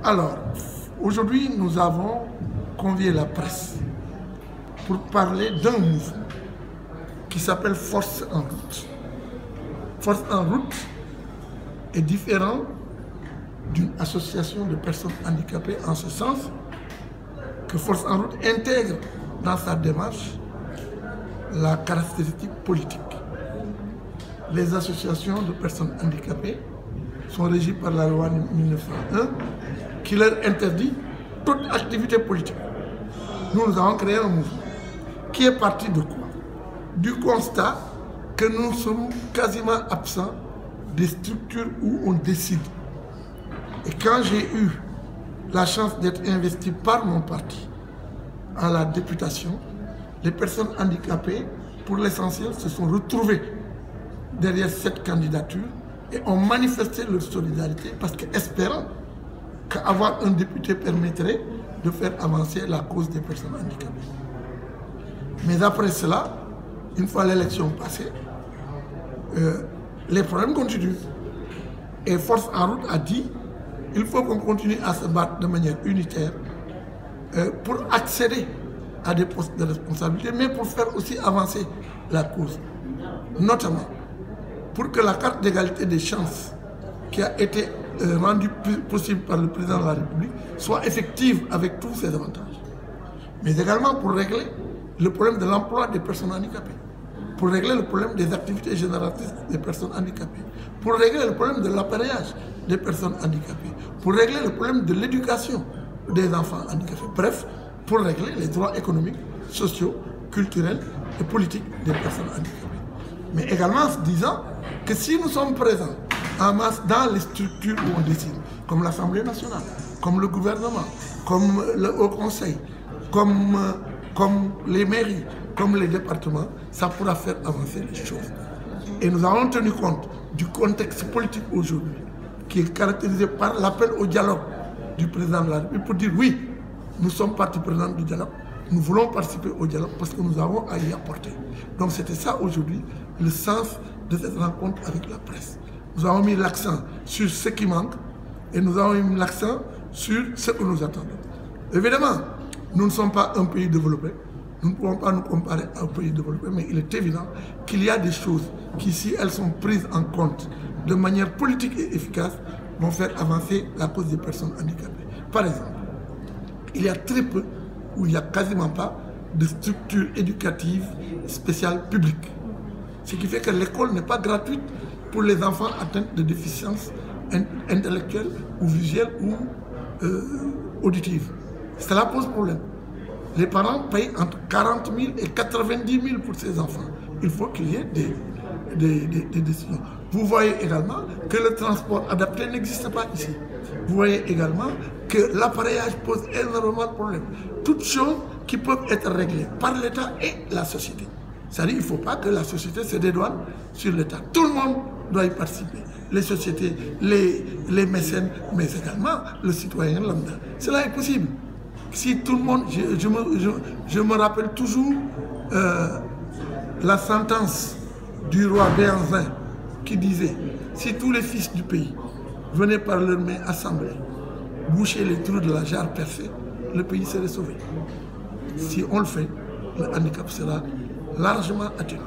Alors, aujourd'hui, nous avons convié la presse pour parler d'un mouvement qui s'appelle Force en route. Force en route est différent d'une association de personnes handicapées en ce sens que Force en route intègre dans sa démarche la caractéristique politique. Les associations de personnes handicapées sont régies par la loi 1901 qui leur interdit toute activité politique. Nous avons créé un mouvement qui est parti de quoi? Du constat que nous sommes quasiment absents des structures où on décide. Et quand j'ai eu la chance d'être investi par mon parti à la députation, les personnes handicapées, pour l'essentiel, se sont retrouvées derrière cette candidature et ont manifesté leur solidarité parce qu'espérant qu'avoir un député permettrait de faire avancer la cause des personnes handicapées. Mais après cela, une fois l'élection passée, les problèmes continuent. Et Force en route a dit il faut qu'on continue à se battre de manière unitaire pour accéder à des postes de responsabilité, mais pour faire aussi avancer la cause. Notamment, pour que la carte d'égalité des chances qui a été rendue possible par le président de la République soit effective avec tous ses avantages. Mais également pour régler le problème de l'emploi des personnes handicapées, pour régler le problème des activités génératrices des personnes handicapées, pour régler le problème de l'appareillage des personnes handicapées, pour régler le problème de l'éducation des enfants handicapés. Bref, pour régler les droits économiques, sociaux, culturels et politiques des personnes handicapées. Mais également en se disant que si nous sommes présents en masse dans les structures où on décide, comme l'Assemblée nationale, comme le gouvernement, comme le Haut Conseil, comme les mairies, comme les départements, ça pourra faire avancer les choses. Et nous avons tenu compte du contexte politique aujourd'hui, qui est caractérisé par l'appel au dialogue du président de la République pour dire oui, nous sommes partie prenante du dialogue, nous voulons participer au dialogue parce que nous avons à y apporter. Donc c'était ça aujourd'hui le sens de cette rencontre avec la presse. Nous avons mis l'accent sur ce qui manque et nous avons mis l'accent sur ce que nous attendons. Évidemment, nous ne sommes pas un pays développé, nous ne pouvons pas nous comparer à un pays développé, mais il est évident qu'il y a des choses qui, si elles sont prises en compte de manière politique et efficace, vont faire avancer la cause des personnes handicapées. Par exemple, il y a très peu, ou il n'y a quasiment pas, de structures éducatives spéciales publiques. Ce qui fait que l'école n'est pas gratuite pour les enfants atteints de déficiences intellectuelles ou visuelles ou auditives. Cela pose problème. Les parents payent entre 40 000 et 90 000 pour ces enfants. Il faut qu'il y ait des décisions. Vous voyez également que le transport adapté n'existe pas ici. Vous voyez également que l'appareillage pose énormément de problèmes. Toutes choses qui peuvent être réglées par l'État et la société. C'est-à-dire qu'il ne faut pas que la société se dédouane sur l'État. Tout le monde doit y participer. Les sociétés, les mécènes, mais également le citoyen lambda. Cela est possible. Si tout le monde, je me rappelle toujours la sentence du roi Béhanzin qui disait si tous les fils du pays venaient par leurs mains assemblées boucher les trous de la jarre percée, le pays serait sauvé. Si on le fait, le handicap sera largement atténué.